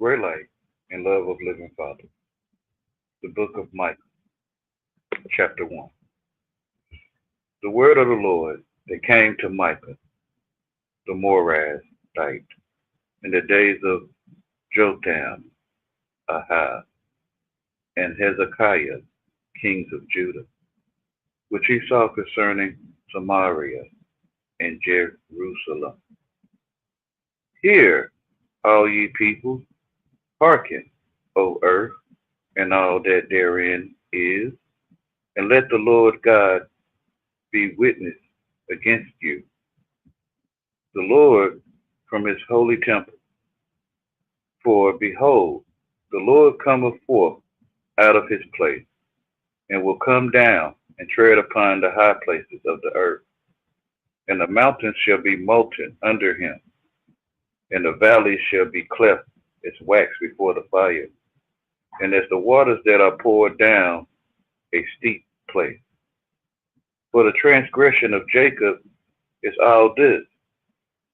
Great light and love of living Father. The book of Micah, chapter 1. The word of the Lord that came to Micah, the Morazite, in the days of Jotham, Ahaz, and Hezekiah, kings of Judah, which he saw concerning Samaria and Jerusalem. Hear, all ye people, hearken, O earth, and all that therein is, and let the Lord God be witness against you. The Lord from his holy temple. For behold, the Lord cometh forth out of his place, and will come down and tread upon the high places of the earth. And the mountains shall be molten under him, and the valleys shall be cleft as wax before the fire, and as the waters that are poured down a steep place. For the transgression of Jacob is all this,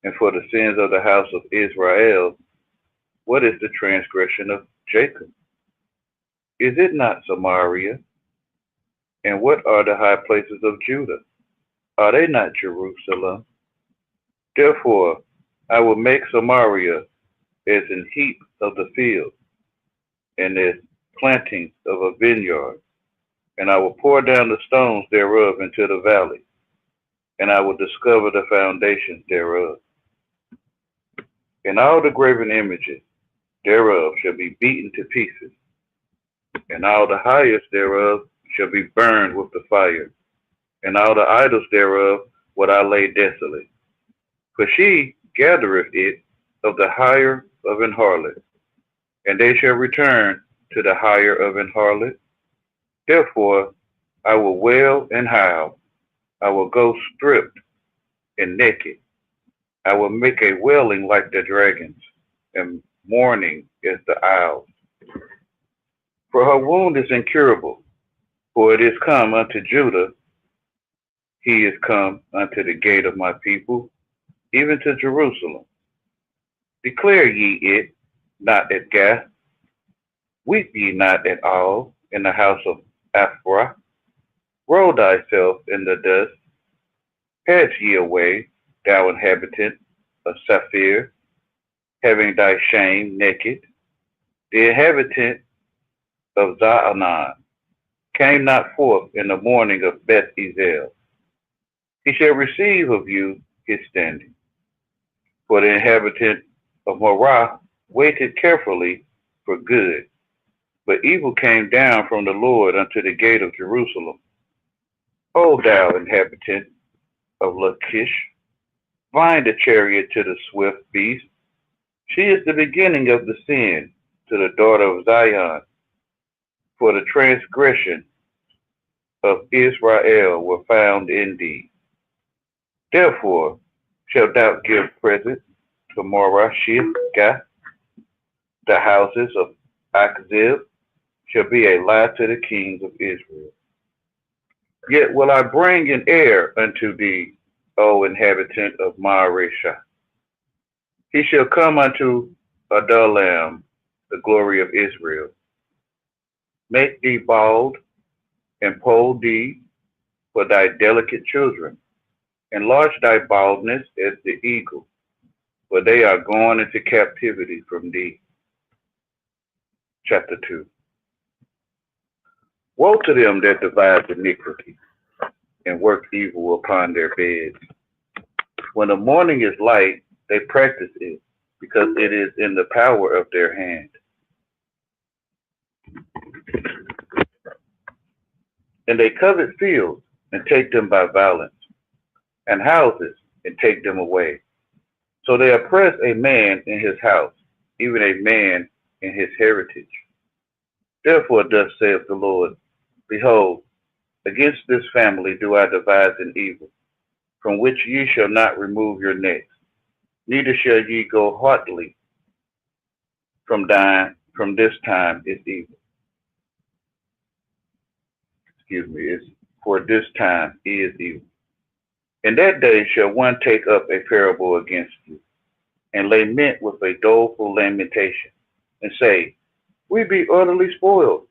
and for the sins of the house of Israel, what is the transgression of Jacob? Is it not Samaria? And what are the high places of Judah? Are they not Jerusalem? Therefore, I will make Samaria as an heap of the field, and as plantings of a vineyard. And I will pour down the stones thereof into the valley, and I will discover the foundations thereof. And all the graven images thereof shall be beaten to pieces, and all the highest thereof shall be burned with the fire, and all the idols thereof would I lay desolate. For she gathereth it of the hire of an harlot, and they shall return to the hire of an harlot. Therefore I will wail and howl, I will go stripped and naked. I will make a wailing like the dragons, and mourning as the owls. For her wound is incurable, for it is come unto Judah, he is come unto the gate of my people, even to Jerusalem. Declare ye it not at Gath, weep ye not at all in the house of Aphrah. Roll thyself in the dust, pass ye away, thou inhabitant of Saphir, having thy shame naked. The inhabitant of Zaanan came not forth in the morning of Beth Ezel. He shall receive of you his standing. For the inhabitant of Morah waited carefully for good, but evil came down from the Lord unto the gate of Jerusalem. O thou inhabitant of Lachish, bind the chariot to the swift beast. She is the beginning of the sin to the daughter of Zion. For the transgression of Israel were found in thee. Therefore shalt thou give present to Morasheth. The houses of Achzib shall be a lie to the kings of Israel. Yet will I bring an heir unto thee, O inhabitant of Mareshah. He shall come unto Adullam, the glory of Israel. Make thee bald, and poll thee for thy delicate children. Enlarge thy baldness as the eagle, for they are gone into captivity from thee. Chapter 2. Woe to them that devise iniquity, and work evil upon their beds. When the morning is light, they practice it, because it is in the power of their hand. And they covet fields, and take them by violence, and houses, and take them away. So they oppress a man in his house, even a man in his heritage. Therefore thus saith the Lord, Behold, against this family do I devise an evil, from which ye shall not remove your necks, neither shall ye go haughtily from this time is evil. It's for this time is evil. In that day shall one take up a parable against you, and lament with a doleful lamentation. and say, we be utterly spoiled.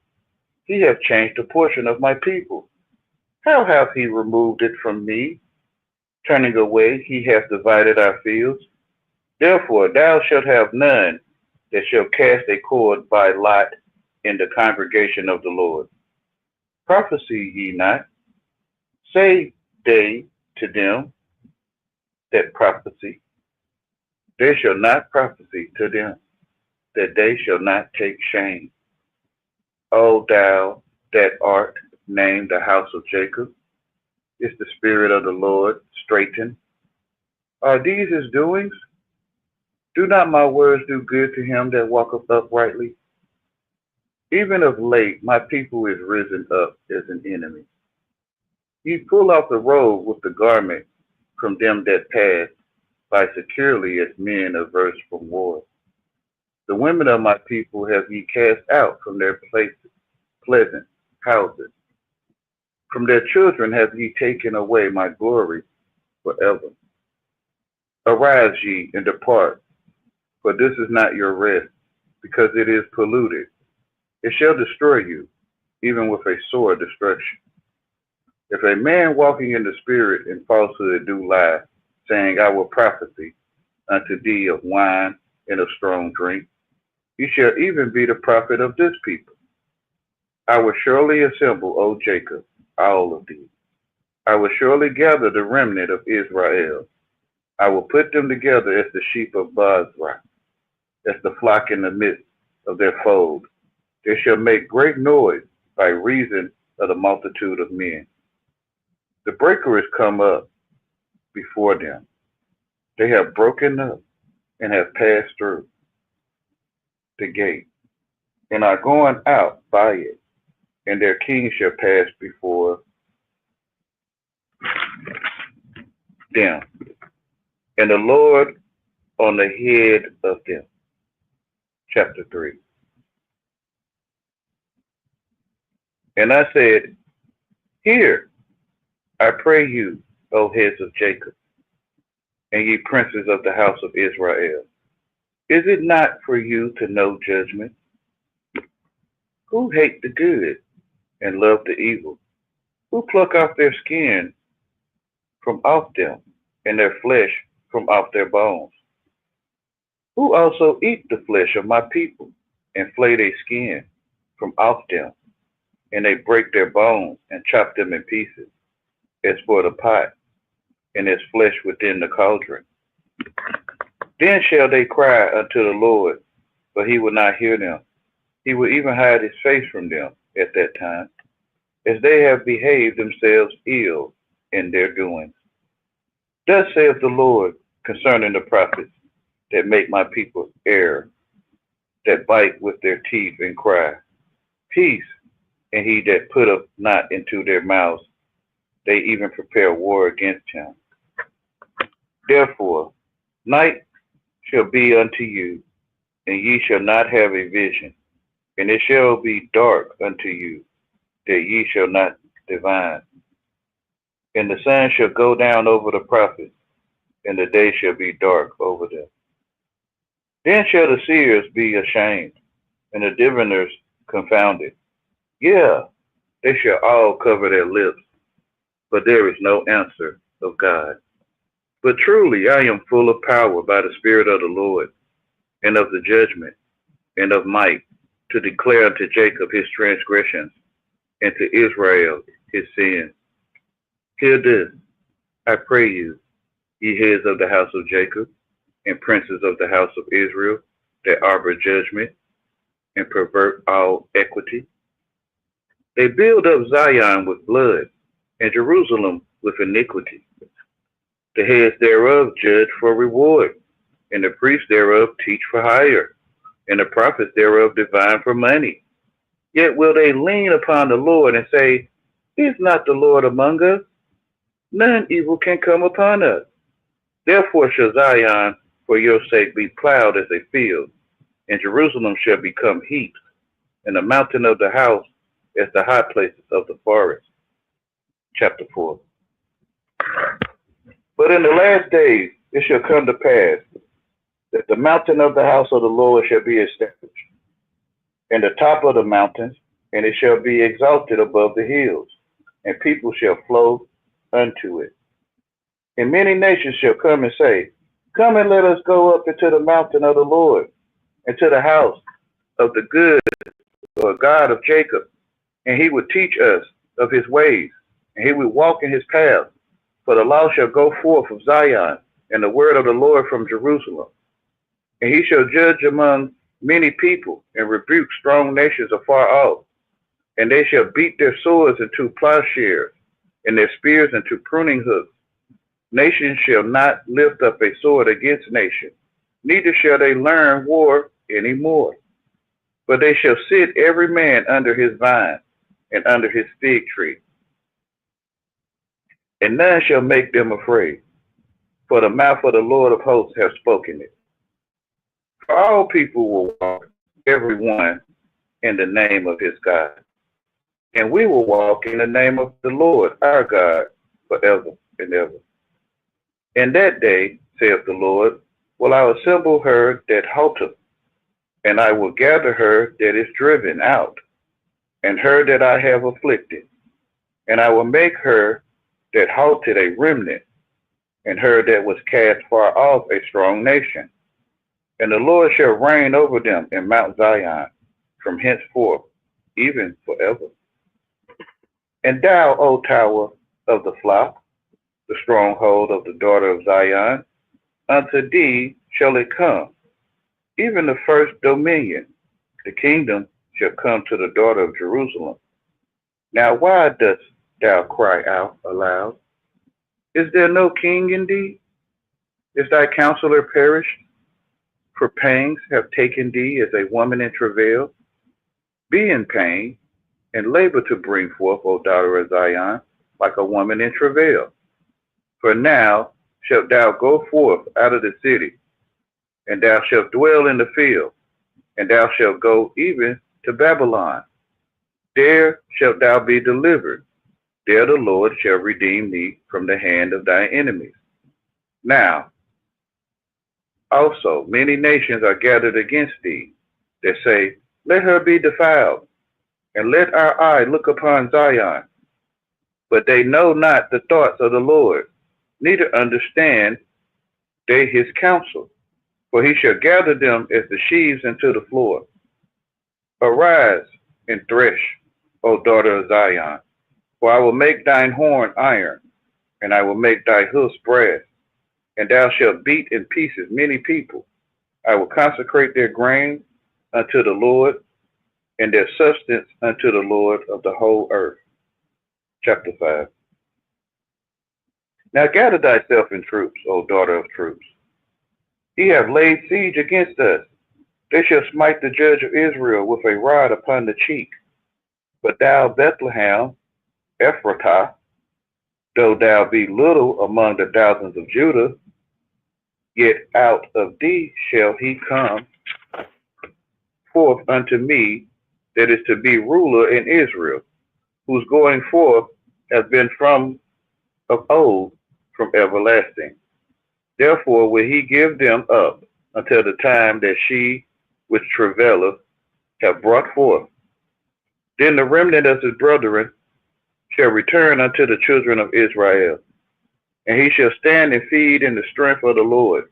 He hath changed a portion of my people. How hath he removed it from me? Turning away, he hath divided our fields. Therefore thou shalt have none that shall cast a cord by lot in the congregation of the Lord. Prophesy ye not, say they to them that prophesy. They shall not prophesy to them, that they shall not take shame. O thou that art named the house of Jacob, is the Spirit of the Lord straitened? Are these his doings? Do not my words do good to him that walketh uprightly? Even of late my people is risen up as an enemy. Ye pull off the robe with the garment from them that pass by securely as men averse from war. The women of my people have ye cast out from their places, pleasant houses. From their children have ye taken away my glory forever. Arise ye and depart, for this is not your rest, because it is polluted. It shall destroy you, even with a sore destruction. If a man walking in the spirit and falsehood do lie, saying, I will prophesy unto thee of wine and of strong drink, he shall even be the prophet of this people. I will surely assemble, O Jacob, all of thee. I will surely gather the remnant of Israel. I will put them together as the sheep of Basra, as the flock in the midst of their fold. They shall make great noise by reason of the multitude of men. The breaker is come up before them. They have broken up and have passed through the gate, and are going out by it, and their king shall pass before them, and the Lord on the head of them. Chapter 3. And I said, hear, I pray you, O heads of Jacob, and ye princes of the house of Israel. Is it not for you to know judgment? Who hate the good and love the evil? Who pluck off their skin from off them, and their flesh from off their bones? Who also eat the flesh of my people, and flay their skin from off them, and they break their bones and chop them in pieces, as for the pot, and as flesh within the cauldron. Then shall they cry unto the Lord, but he will not hear them. He will even hide his face from them at that time, as they have behaved themselves ill in their doings. Thus saith the Lord concerning the prophets that make my people err, that bite with their teeth and cry, peace, and he that putteth not into their mouths, they even prepare war against him. Therefore, night shall be unto you, and ye shall not have a vision, and it shall be dark unto you, that ye shall not divine. And the sun shall go down over the prophets, and the day shall be dark over them. Then shall the seers be ashamed, and the diviners confounded. Yeah, they shall all cover their lips, but there is no answer of God. But truly I am full of power by the Spirit of the Lord, and of the judgment, and of might, to declare unto Jacob his transgressions, and to Israel his sins. Hear this, I pray you, ye heads of the house of Jacob, and princes of the house of Israel, that arbor judgment, and pervert all equity. They build up Zion with blood, and Jerusalem with iniquity. The heads thereof judge for reward, and the priests thereof teach for hire, and the prophets thereof divine for money. Yet will they lean upon the Lord and say, is not the Lord among us? None evil can come upon us. Therefore shall Zion for your sake be plowed as a field, and Jerusalem shall become heaps, and the mountain of the house as the high places of the forest. Chapter 4. But in the last days it shall come to pass that the mountain of the house of the Lord shall be established, in the top of the mountains, and it shall be exalted above the hills, and people shall flow unto it. And many nations shall come and say, Come and let us go up into the mountain of the Lord, and to the house of the good or God of Jacob, and he would teach us of his ways, and he would walk in his paths. For the law shall go forth of Zion, and the word of the Lord from Jerusalem. And he shall judge among many people, and rebuke strong nations afar off. And they shall beat their swords into plowshares, and their spears into pruning hooks. Nation shall not lift up a sword against nation, neither shall they learn war any more. But they shall sit every man under his vine, and under his fig tree. And none shall make them afraid, for the mouth of the Lord of hosts hath spoken it. For all people will walk, every one in the name of his God. And we will walk in the name of the Lord our God forever and ever. In that day, saith the Lord, will I assemble her that halteth, and I will gather her that is driven out, and her that I have afflicted. And I will make her that halted a remnant, and her that was cast far off a strong nation. And the Lord shall reign over them in Mount Zion from henceforth, even forever. And thou, O tower of the flock, the stronghold of the daughter of Zion, unto thee shall it come, even the first dominion. The kingdom shall come to the daughter of Jerusalem. Now why dost thou cry out aloud? Is there no king in thee? Is thy counselor perished? For pangs have taken thee as a woman in travail. Be in pain, and labor to bring forth, O daughter of Zion, like a woman in travail. For now shalt thou go forth out of the city, and thou shalt dwell in the field, and thou shalt go even to Babylon. There shalt thou be delivered. There the Lord shall redeem thee from the hand of thy enemies. Now also many nations are gathered against thee, that say, Let her be defiled, and let our eye look upon Zion. But they know not the thoughts of the Lord, neither understand they his counsel. For he shall gather them as the sheaves into the floor. Arise and thresh, O daughter of Zion, for I will make thine horn iron, and I will make thy hoofs brass, and thou shalt beat in pieces many people. I will consecrate their grain unto the Lord, and their substance unto the Lord of the whole earth. Chapter 5. Now gather thyself in troops, O daughter of troops. He hath laid siege against us. They shall smite the judge of Israel with a rod upon the cheek. But thou, Bethlehem, Ephratah, though thou be little among the thousands of Judah, yet out of thee shall he come forth unto me that is to be ruler in Israel, whose going forth has been from of old, from everlasting. Therefore will he give them up until the time that she which travaileth have brought forth. Then the remnant of his brethren shall return unto the children of Israel, and he shall stand and feed in the strength of the Lord,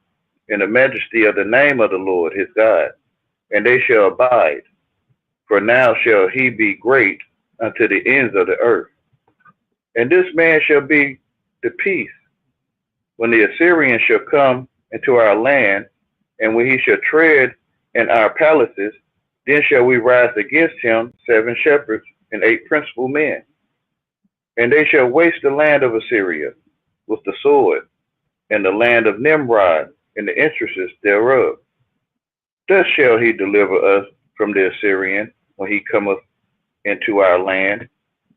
in the majesty of the name of the Lord his God, and they shall abide. For now shall he be great unto the ends of the earth. And this man shall be the peace, when the Assyrian shall come into our land, and when he shall tread in our palaces, then shall we rise against him 7 shepherds and 8 principal men. And they shall waste the land of Assyria with the sword, and the land of Nimrod and the entrances thereof. Thus shall he deliver us from the Assyrian when he cometh into our land,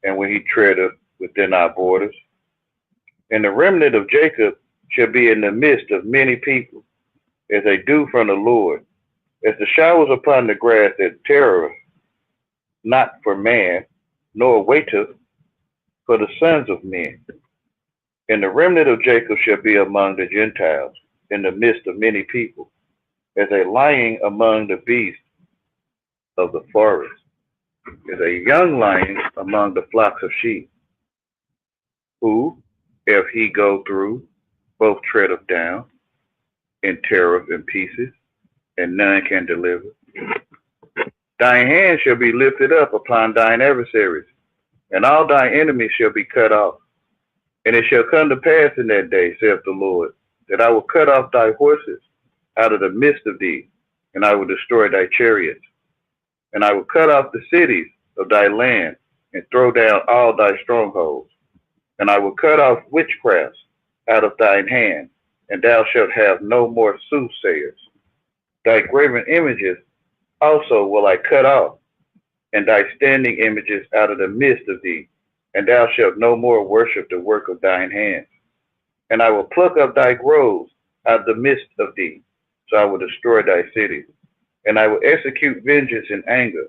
and when he treadeth within our borders. And the remnant of Jacob shall be in the midst of many people, as a dew from the Lord, as the showers upon the grass that tarrieth not for man, nor waiteth for the sons of men. And the remnant of Jacob shall be among the Gentiles, in the midst of many people, as a lion among the beasts of the forest is a young lion among the flocks of sheep, who, if he go through, both treadeth down, and teareth in pieces, and none can deliver. Thine hand shall be lifted up upon thine adversaries, and all thine enemies shall be cut off. And it shall come to pass in that day, saith the Lord, that I will cut off thy horses out of the midst of thee, and I will destroy thy chariots. And I will cut off the cities of thy land, and throw down all thy strongholds. And I will cut off witchcrafts out of thine hand, and thou shalt have no more soothsayers. Thy graven images also will I cut off, and thy standing images out of the midst of thee, and thou shalt no more worship the work of thine hands. And I will pluck up thy groves out of the midst of thee, so I will destroy thy cities. And I will execute vengeance in anger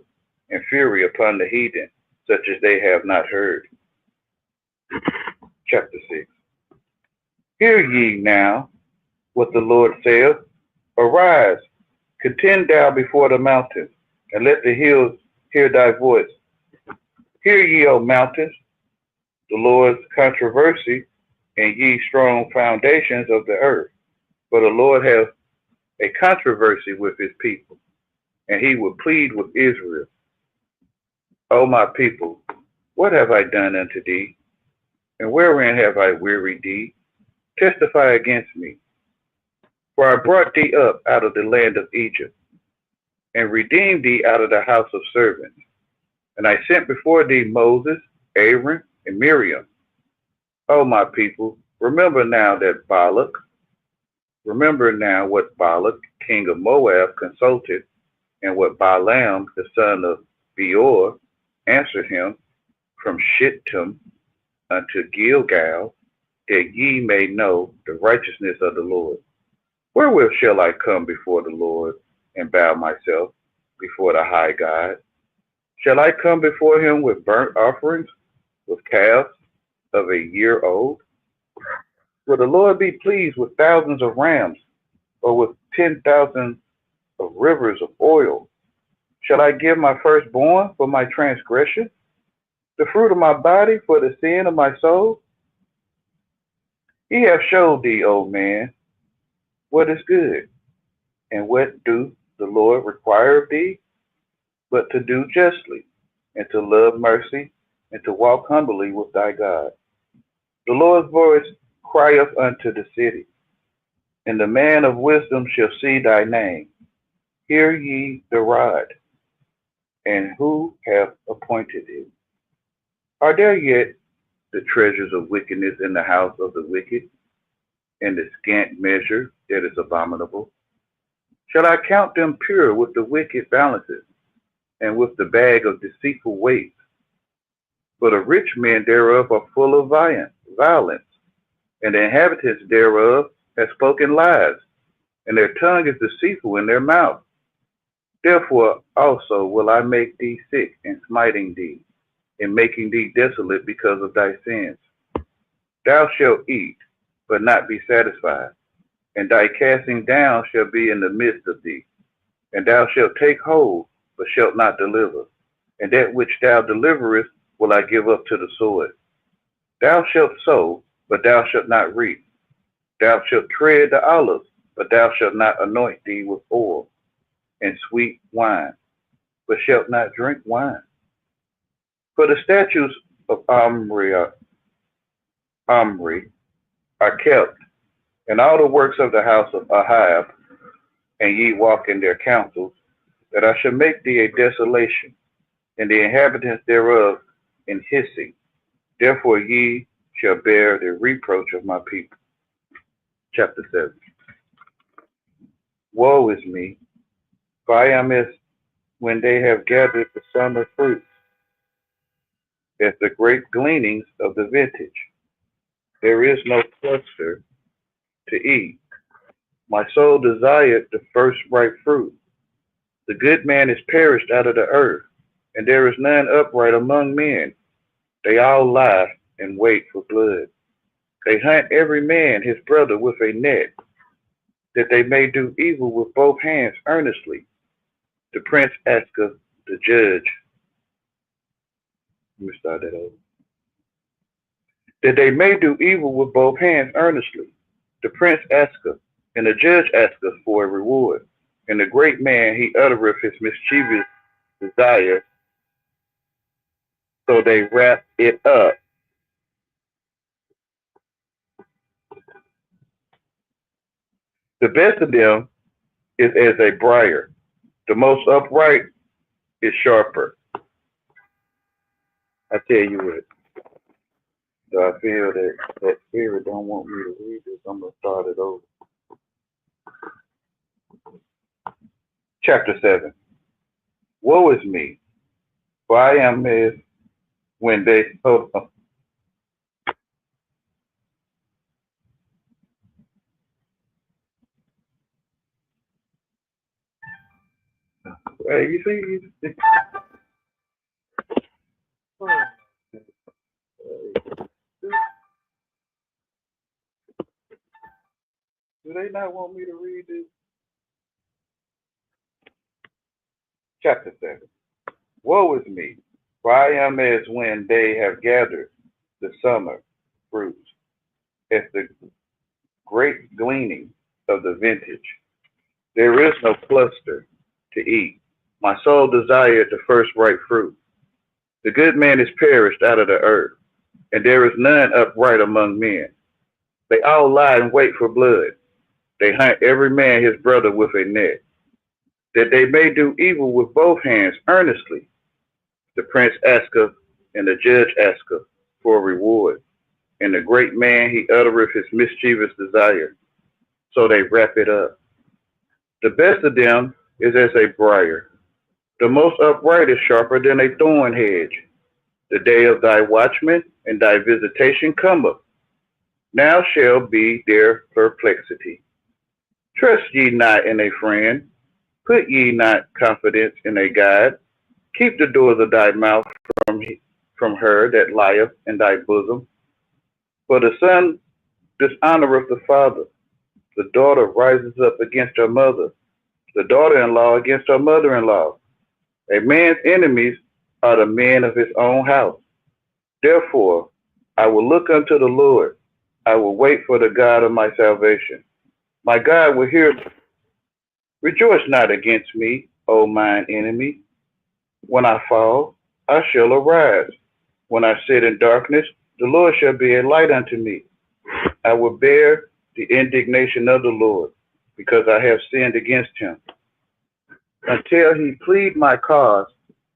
and fury upon the heathen, such as they have not heard. Chapter 6. Hear ye now what the Lord saith. Arise, contend thou before the mountains, and let the hills hear thy voice. Hear ye, O mountains, the Lord's controversy, and ye strong foundations of the earth. For the Lord hath a controversy with his people, and he will plead with Israel. O my people, what have I done unto thee? And wherein have I wearied thee? Testify against me. For I brought thee up out of the land of Egypt, and redeemed thee out of the house of servants. And I sent before thee Moses, Aaron, and Miriam. O my people, remember now what Balak, king of Moab, consulted, and what Balaam, the son of Beor, answered him from Shittim unto Gilgal, that ye may know the righteousness of the Lord. Wherewith shall I come before the Lord and bow myself before the high God? Shall I come before him with burnt offerings, with calves of a year old? Will the Lord be pleased with thousands of rams, or with 10,000 of rivers of oil? Shall I give my firstborn for my transgression, the fruit of my body for the sin of my soul? He hath showed thee, O man, what is good, and what do the Lord require of thee, but to do justly, and to love mercy, and to walk humbly with thy God. The Lord's voice crieth unto the city, and the man of wisdom shall see thy name. Hear ye the rod, and who hath appointed it? Are there yet the treasures of wickedness in the house of the wicked, and the scant measure that is abominable? Shall I count them pure with the wicked balances, and with the bag of deceitful weights? For the rich men thereof are full of violence, and the inhabitants thereof have spoken lies, and their tongue is deceitful in their mouth. Therefore also will I make thee sick in smiting thee, and making thee desolate because of thy sins. Thou shalt eat, but not be satisfied, and thy casting down shall be in the midst of thee. And thou shalt take hold, but shalt not deliver, and that which thou deliverest will I give up to the sword. Thou shalt sow, but thou shalt not reap. Thou shalt tread the olives, but thou shalt not anoint thee with oil and sweet wine, but shalt not drink wine. For the statutes of Omri are kept, and all the works of the house of Ahab, and ye walk in their counsels, that I shall make thee a desolation, and the inhabitants thereof in hissing. Therefore ye shall bear the reproach of my people. Chapter 7. Woe is me, for I am as when they have gathered the summer fruits, as the great gleanings of the vintage. There is no cluster to eat. My soul desired the first ripe fruit. The good man is perished out of the earth, and there is none upright among men. They all lie and wait for blood. They hunt every man his brother with a net, that they may do evil with both hands earnestly. The prince asketh the the judge. Let me start that over. That they may do evil with both hands earnestly. The prince asketh, and the judge asketh for a reward. And the great man he uttereth his mischievous desire, so they wrap it up. The best of them is as a briar. The most upright is sharper. I tell you what, so I feel that spirit don't want me to read this. I'm going to start it over. Chapter 7. Woe is me, for I am as when they... Hold on. Hey, you see? Do they not want me to read this? Chapter 7. Woe is me, for I am as when they have gathered the summer fruits, as the great gleaning of the vintage. There is no cluster to eat. My soul desired the first ripe fruit. The good man is perished out of the earth, and there is none upright among men. They all lie in wait for blood. They hunt every man his brother with a net, that they may do evil with both hands earnestly. The prince asketh, and the judge asketh for a reward. And the great man he uttereth his mischievous desire, so they wrap it up. The best of them is as a briar. The most upright is sharper than a thorn hedge. The day of thy watchman and thy visitation cometh. Now shall be their perplexity. Trust ye not in a friend. Put ye not confidence in a guide. Keep the doors of thy mouth from her that lieth in thy bosom. For the son dishonoreth the father. The daughter rises up against her mother. The daughter-in-law against her mother-in-law. A man's enemies are the men of his own house. Therefore, I will look unto the Lord. I will wait for the God of my salvation. My God will hear me. Rejoice not against me, O mine enemy. When I fall, I shall arise. When I sit in darkness, the Lord shall be a light unto me. I will bear the indignation of the Lord, because I have sinned against him. Until he plead my cause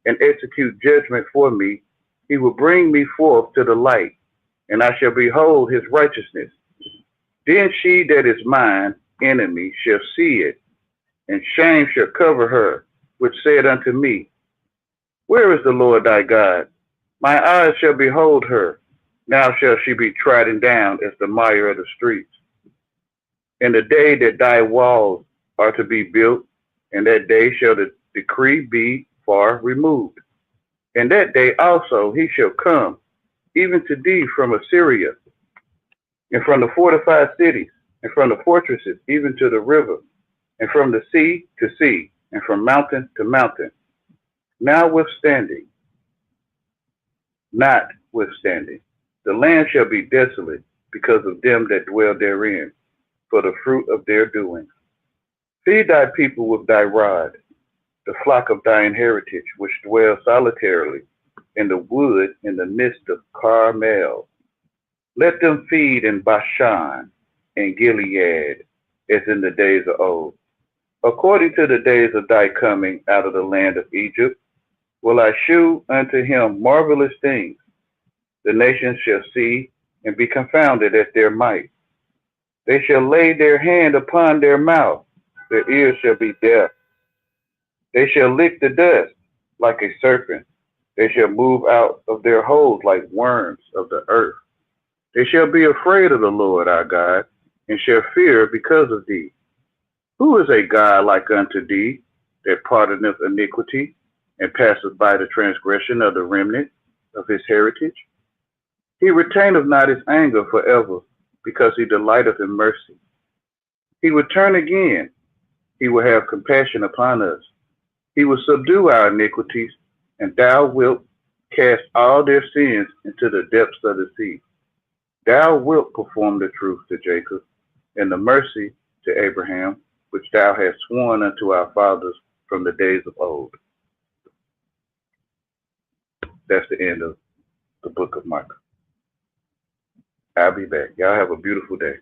and execute judgment for me, he will bring me forth to the light, and I shall behold his righteousness. Then she that is mine enemy shall see it, and shame shall cover her, which said unto me, Where is the Lord thy God? My eyes shall behold her. Now shall she be trodden down as the mire of the streets. In the day that thy walls are to be built, and that day shall the decree be far removed. And that day also he shall come, even to thee from Assyria, and from the fortified cities, and from the fortresses, even to the river, and from the sea to sea, and from mountain to mountain. Notwithstanding, the land shall be desolate because of them that dwell therein, for the fruit of their doings. Feed thy people with thy rod, the flock of thine heritage, which dwell solitarily in the wood in the midst of Carmel. Let them feed in Bashan and Gilead, as in the days of old. According to the days of thy coming out of the land of Egypt, will I shew unto him marvelous things. The nations shall see and be confounded at their might. They shall lay their hand upon their mouth, their ears shall be deaf. They shall lick the dust like a serpent. They shall move out of their holes like worms of the earth. They shall be afraid of the Lord our God, and shall fear because of thee. Who is a God like unto thee, that pardoneth iniquity, and passeth by the transgression of the remnant of his heritage? He retaineth not his anger forever, because he delighteth in mercy. He will turn again. He will have compassion upon us, He will subdue our iniquities, and thou wilt cast all their sins into the depths of the sea. Thou wilt perform the truth to Jacob, and the mercy to Abraham, which thou hast sworn unto our fathers from the days of old. That's the end of the book of Micah. I'll be back. Y'all have a beautiful day.